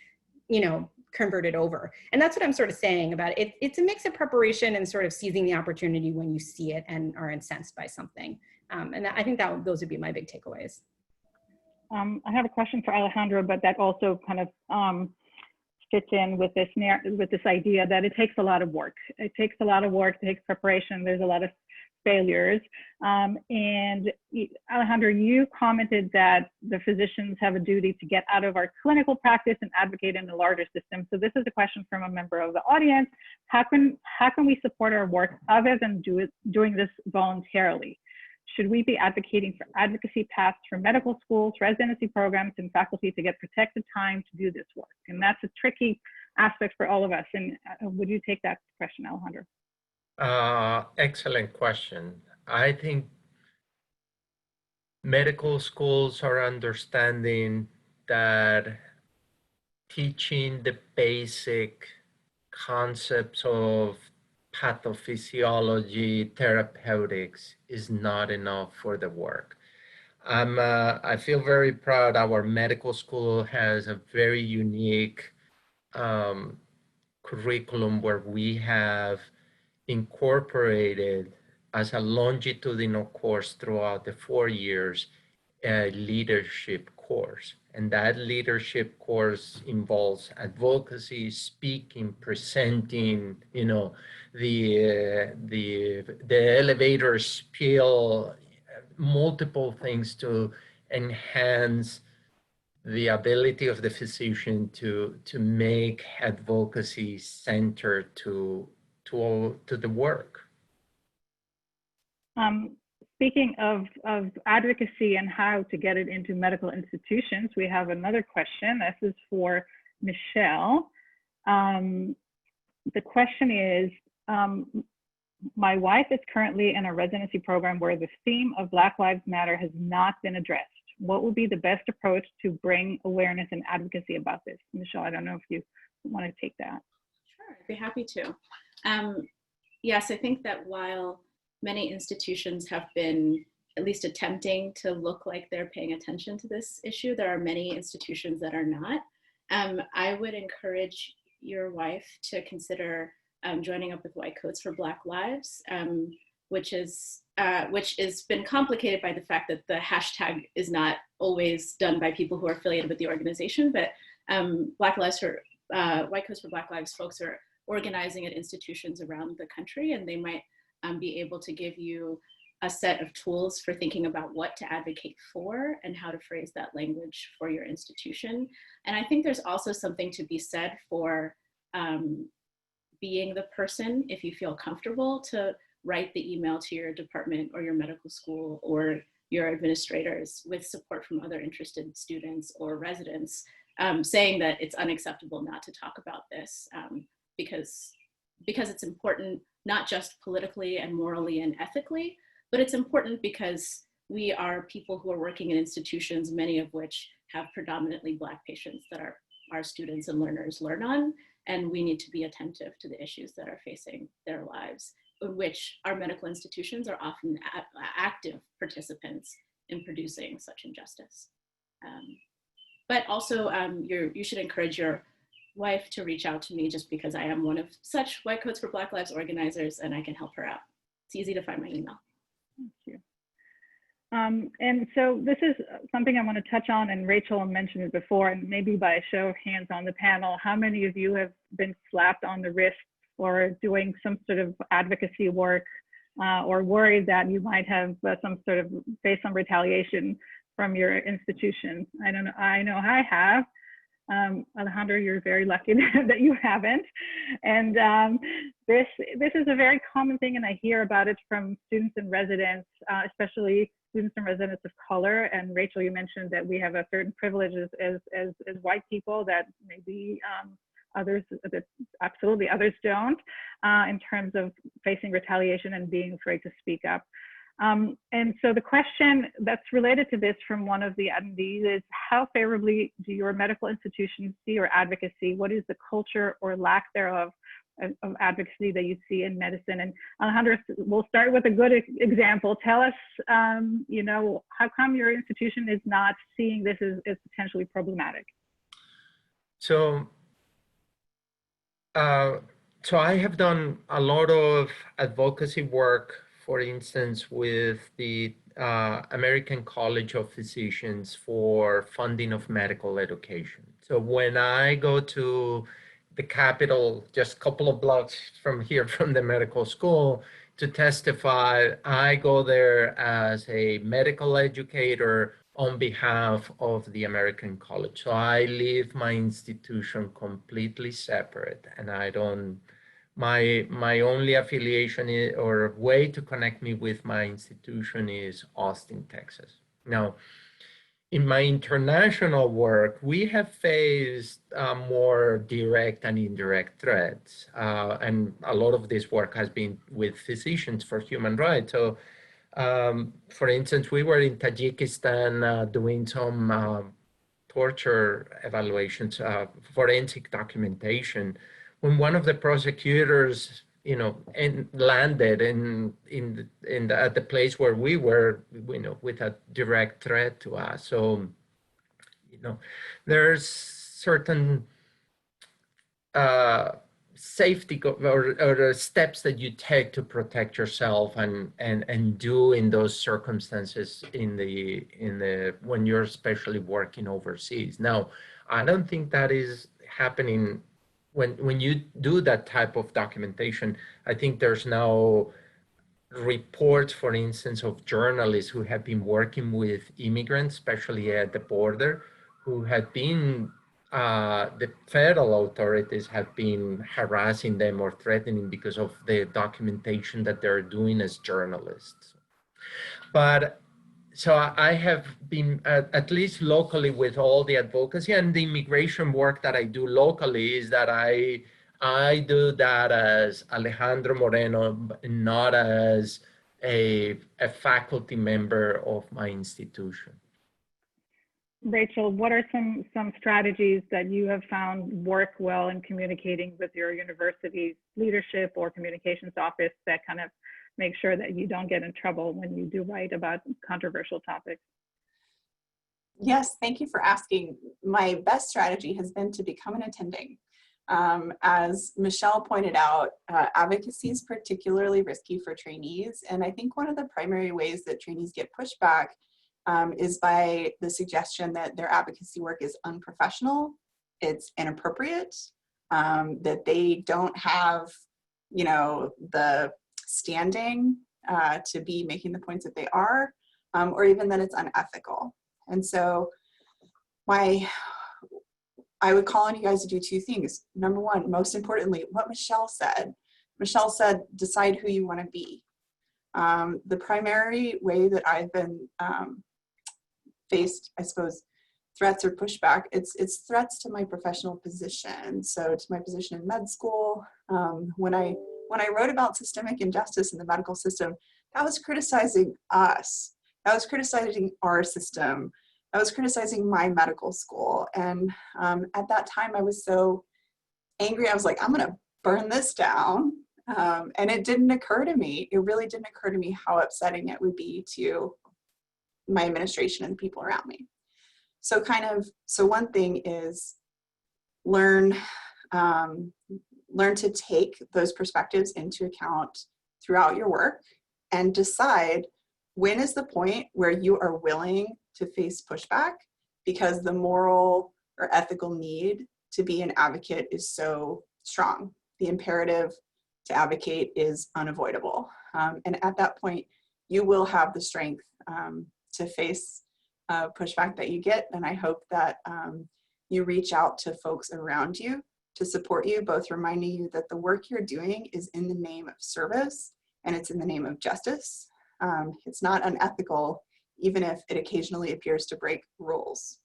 F: you know, convert it over. And that's what I'm sort of saying about it. It's a mix of preparation and sort of seizing the opportunity when you see it and are incensed by something. And I think that those would be my big takeaways.
B: I have a question for Alejandro, but that also kind of fits in with this idea that it takes a lot of work. It takes a lot of work, it takes preparation. There's a lot of failures. And Alejandro, you commented that the physicians have a duty to get out of our clinical practice and advocate in the larger system. So this is a question from a member of the audience. How can we support our work other than doing this voluntarily? Should we be advocating for advocacy paths for medical schools, residency programs, and faculty to get protected time to do this work? And that's a tricky aspect for all of us. And would you take that question, Alejandro?
C: Excellent question. I think medical schools are understanding that teaching the basic concepts of pathophysiology, therapeutics is not enough for the work. I feel very proud our medical school has a very unique curriculum where we have incorporated as a longitudinal course throughout the 4 years a leadership course. And that leadership course involves advocacy, speaking, presenting, you know, the elevator spiel, multiple things to enhance the ability of the physician to make advocacy centered to the work.
B: Speaking of advocacy and how to get it into medical institutions, we have another question. This is for Michelle. The question is, my wife is currently in a residency program where the theme of Black Lives Matter has not been addressed. What would be the best approach to bring awareness and advocacy about this? Michelle, I don't know if you want to take that.
E: Sure, I'd be happy to. Yes, I think that while many institutions have been at least attempting to look like they're paying attention to this issue, there are many institutions that are not. I would encourage your wife to consider joining up with White Coats for Black Lives, which has been complicated by the fact that the hashtag is not always done by people who are affiliated with the organization, but White Coats for Black Lives folks are organizing at institutions around the country, and they might be able to give you a set of tools for thinking about what to advocate for and how to phrase that language for your institution. And I think there's also something to be said for being the person, if you feel comfortable, to write the email to your department or your medical school or your administrators with support from other interested students or residents, saying that it's unacceptable not to talk about this because it's important, not just politically and morally and ethically, but it's important because we are people who are working in institutions, many of which have predominantly Black patients that our students and learners learn on, and we need to be attentive to the issues that are facing their lives, in which our medical institutions are often active participants in producing such injustice. But also, you should encourage your wife to reach out to me, just because I am one of such White Coats for Black Lives organizers and I can help her out. It's easy to find my email.
B: Thank you. And so this is something I want to touch on, and Rachel mentioned it before, and maybe by a show of hands on the panel, how many of you have been slapped on the wrist for doing some sort of advocacy work or worried that you might have face some retaliation from your institution? I don't know, I know I have. Alejandro, you're very lucky that you haven't. And this is a very common thing, and I hear about it from students and residents, especially students and residents of color. And Rachel, you mentioned that we have a certain privileges as white people that maybe others, that absolutely others don't, in terms of facing retaliation and being afraid to speak up. And so the question that's related to this from one of the attendees is, how favorably do your medical institutions see your advocacy? What is the culture or lack thereof of advocacy that you see in medicine? And Alejandro, we'll start with a good example. Tell us, you know, how come your institution is not seeing this as potentially problematic?
C: So I have done a lot of advocacy work, for instance, with the American College of Physicians for funding of medical education. So when I go to the Capitol, just a couple of blocks from here from the medical school, to testify, I go there as a medical educator on behalf of the American College. So I leave my institution completely separate, and I don't, my only affiliation or way to connect me with my institution is Austin, Texas. Now, in my international work, we have faced more direct and indirect threats. And a lot of this work has been with Physicians for Human Rights. So, for instance, we were in Tajikistan doing some torture evaluations, forensic documentation, when one of the prosecutors, you know, landed at the place where we were, you know, with a direct threat to us. So, you know, there's certain or steps that you take to protect yourself and do in those circumstances when you're especially working overseas. Now, I don't think that is happening when you do that type of documentation. I think there's now reports, for instance, of journalists who have been working with immigrants, especially at the border, who had been the federal authorities have been harassing them or threatening because of the documentation that they're doing as journalists. But so I have been, at least locally, with all the advocacy and the immigration work that I do locally, is that I do that as Alejandro Moreno, not as a faculty member of my institution.
B: Rachel, what are some strategies that you have found work well in communicating with your university's leadership or communications office that kind of make sure that you don't get in trouble when you do write about controversial topics?
D: Yes, thank you for asking. My best strategy has been to become an attending. As Michelle pointed out, advocacy is particularly risky for trainees. And I think one of the primary ways that trainees get pushback is by the suggestion that their advocacy work is unprofessional, it's inappropriate, that they don't have, you know, the standing to be making the points that they are, or even that it's unethical. And so I would call on you guys to do two things. Number one, most importantly, what Michelle said. Michelle said, decide who you want to be. The primary way that I've been faced, I suppose, threats or pushback, it's threats to my professional position. So to my position in med school, when I wrote about systemic injustice in the medical system, that was criticizing us. That was criticizing our system. That was criticizing my medical school. And at that time, I was so angry. I was like, I'm going to burn this down. And it didn't occur to me. It really didn't occur to me how upsetting it would be to my administration and the people around me. So one thing is learn to take those perspectives into account throughout your work and decide when is the point where you are willing to face pushback because the moral or ethical need to be an advocate is so strong. The imperative to advocate is unavoidable. And at that point, you will have the strength to face pushback that you get. And I hope that you reach out to folks around you to support you, both reminding you that the work you're doing is in the name of service and it's in the name of justice. It's not unethical, even if it occasionally appears to break rules.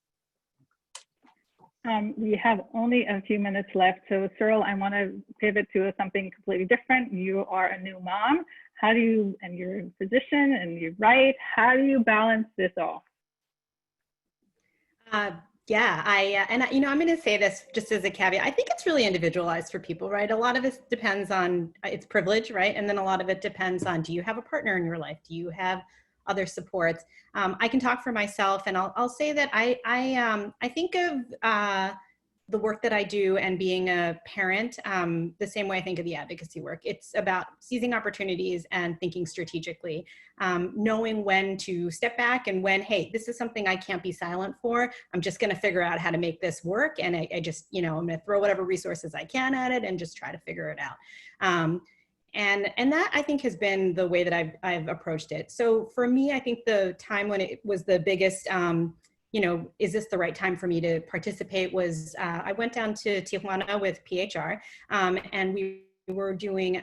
B: We have only a few minutes left. So Sural, I want to pivot to something completely different. You are a new mom. How do you, and you're in physician and you write, how do you balance this off?
F: I'm going to say this just as a caveat. I think it's really individualized for people, right? A lot of it depends on it's privilege, right? And then a lot of it depends on, do you have a partner in your life? Do you have other supports? I can talk for myself, and I'll say that I think of the work that I do and being a parent the same way I think of the advocacy work. It's about seizing opportunities and thinking strategically, knowing when to step back and when, hey, this is something I can't be silent for. I'm just going to figure out how to make this work. And I just, I'm going to throw whatever resources I can at it and just try to figure it out. And that I think has been the way that I've approached it. So for me, I think the time when it was the biggest, is this the right time for me to participate was I went down to Tijuana with PHR and we were doing,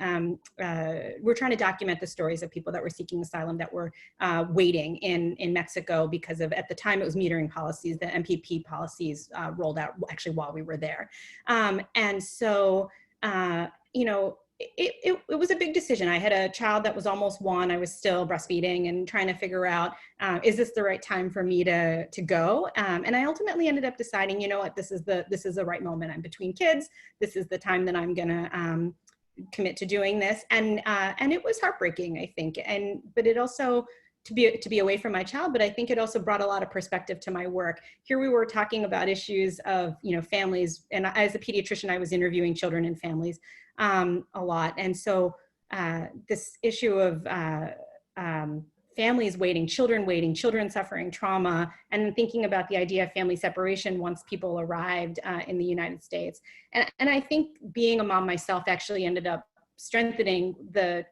F: we're trying to document the stories of people that were seeking asylum that were waiting in Mexico because of, at the time it was metering policies, the MPP policies rolled out actually while we were there. And so, it was a big decision. I had a child that was almost 1. I was still breastfeeding and trying to figure out, is this the right time for me to go? And I ultimately ended up deciding, you know what, this is the right moment. I'm between kids. This is the time that I'm gonna commit to doing this. And it was heartbreaking, I think. But it also to be away from my child, but I think it also brought a lot of perspective to my work. Here we were talking about issues of, families, and as a pediatrician, I was interviewing children and families a lot. And so this issue of families waiting, children suffering trauma, and then thinking about the idea of family separation once people arrived in the United States. And I think being a mom myself actually ended up strengthening the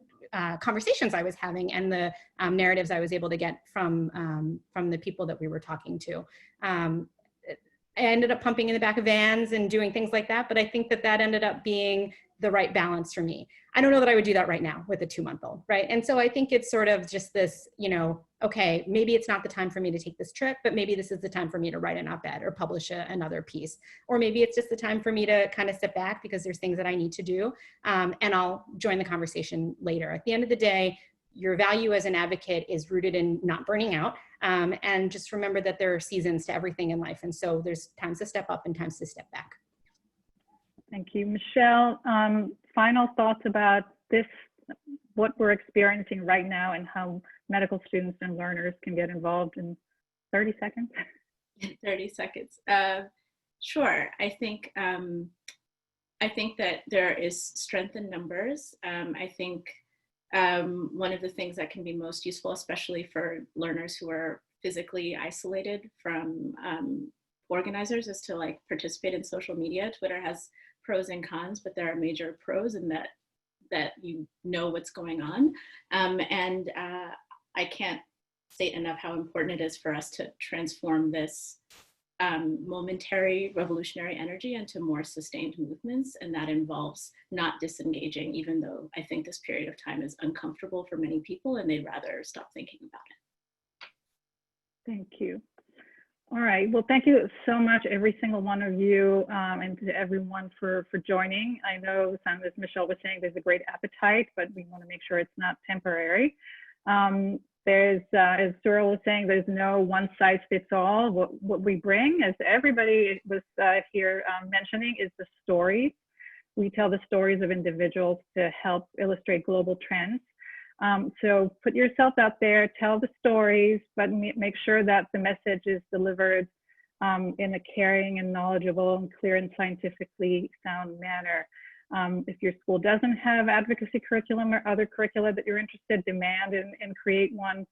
F: conversations I was having and the narratives I was able to get from the people that we were talking to. I ended up pumping in the back of vans and doing things like that, but I think that ended up being the right balance for me. I don't know that I would do that right now with a 2-month-old, right? And so I think it's sort of just this, okay, maybe it's not the time for me to take this trip, but maybe this is the time for me to write an op-ed or publish another piece. Or maybe it's just the time for me to kind of step back because there's things that I need to do, and I'll join the conversation later. At the end of the day, your value as an advocate is rooted in not burning out, and just remember that there are seasons to everything in life. And so there's times to step up and times to step back.
B: Thank you. Michelle, final thoughts about this, what we're experiencing right now and how medical students and learners can get involved in 30 seconds?
E: 30 seconds. Sure. I think that there is strength in numbers. I think one of the things that can be most useful, especially for learners who are physically isolated from organizers, is to participate in social media. Twitter has pros and cons, but there are major pros in that you know what's going on. And I can't state enough how important it is for us to transform this momentary revolutionary energy into more sustained movements. And that involves not disengaging, even though I think this period of time is uncomfortable for many people and they'd rather stop thinking about it.
B: Thank you. All right. Well, thank you so much, every single one of you, and to everyone for joining. I know, as Michelle was saying, there's a great appetite, but we want to make sure it's not temporary. There's, as Sural was saying, there's no one size fits all. What we bring, as everybody was here mentioning, is the stories. We tell the stories of individuals to help illustrate global trends. So put yourself out there, tell the stories, but make sure that the message is delivered in a caring and knowledgeable and clear and scientifically sound manner. If your school doesn't have advocacy curriculum or other curricula that you're interested, demand and create one.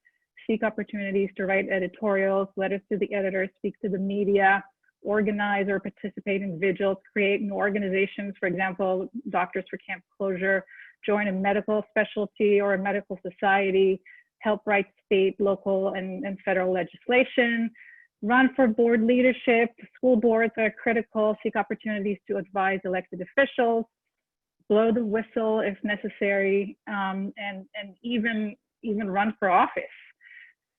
B: Seek opportunities to write editorials, letters to the editors, speak to the media, organize or participate in vigils, create new organizations, for example, Doctors for Camp Closure, join a medical specialty or a medical society, help write state, local, and federal legislation, run for board leadership. School boards are critical. Seek opportunities to advise elected officials, blow the whistle if necessary, and even run for office.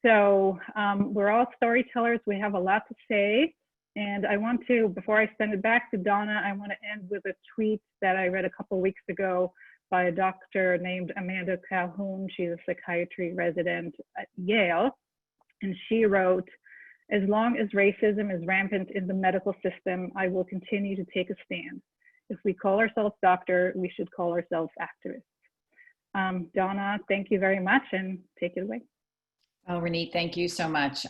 B: So we're all storytellers. We have a lot to say. And I want to, before I send it back to Donna, I want to end with a tweet that I read a couple of weeks ago by a doctor named Amanda Calhoun. She's a psychiatry resident at Yale. And she wrote, "As long as racism is rampant in the medical system, I will continue to take a stand. If we call ourselves doctor, we should call ourselves activists." Donna, thank you very much, and take it away.
A: Oh, Ranit, thank you so much.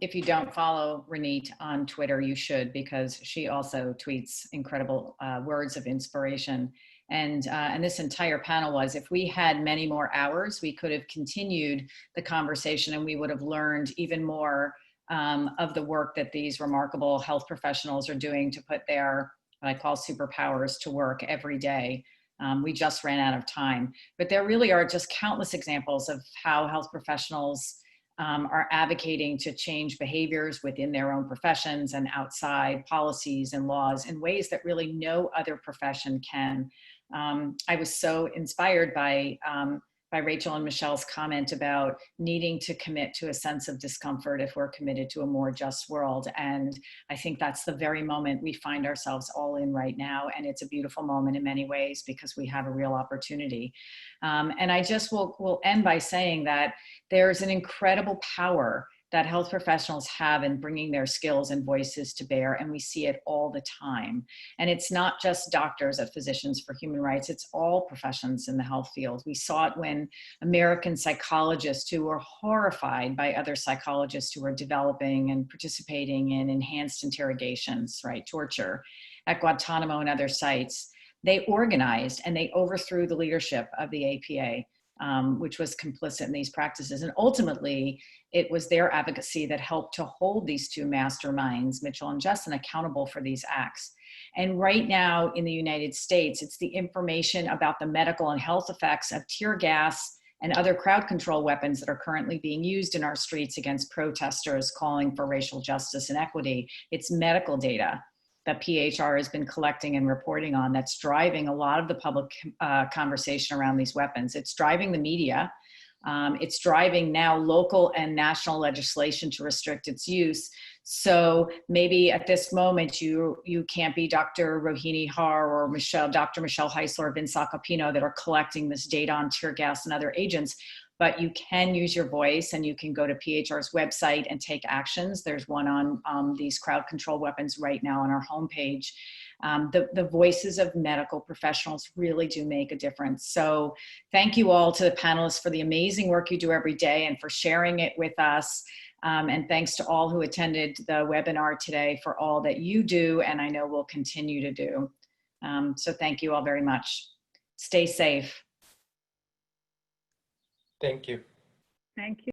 A: If you don't follow Ranit on Twitter, you should, because she also tweets incredible words of inspiration. And this entire panel was, if we had many more hours, we could have continued the conversation and we would have learned even more of the work that these remarkable health professionals are doing to put their, what I call superpowers, to work every day. We just ran out of time. But there really are just countless examples of how health professionals are advocating to change behaviors within their own professions and outside policies and laws in ways that really no other profession can. I was so inspired by Rachel and Michelle's comment about needing to commit to a sense of discomfort if we're committed to a more just world. And I think that's the very moment we find ourselves all in right now. And it's a beautiful moment in many ways because we have a real opportunity. And I just will end by saying that there's an incredible power that health professionals have in bringing their skills and voices to bear, and we see it all the time. And it's not just doctors at Physicians for Human Rights, it's all professions in the health field. We saw it when American psychologists who were horrified by other psychologists who were developing and participating in enhanced interrogations, right, torture, at Guantanamo and other sites, they organized and they overthrew the leadership of the APA. Which was complicit in these practices. And ultimately, it was their advocacy that helped to hold these two masterminds, Mitchell and Justin, accountable for these acts. And right now in the United States, it's the information about the medical and health effects of tear gas and other crowd control weapons that are currently being used in our streets against protesters calling for racial justice and equity. It's medical data that PHR has been collecting and reporting on that's driving a lot of the public conversation around these weapons. It's driving the media. It's driving now local and national legislation to restrict its use. So maybe at this moment, you can't be Dr. Rohini Har or Dr. Michelle Heisler or Vince Acapino that are collecting this data on tear gas and other agents, but you can use your voice and you can go to PHR's website and take actions. There's one on these crowd control weapons right now on our homepage. The voices of medical professionals really do make a difference. So thank you all to the panelists for the amazing work you do every day and for sharing it with us. And thanks to all who attended the webinar today for all that you do and I know will continue to do. So thank you all very much. Stay safe.
C: Thank you.
B: Thank you.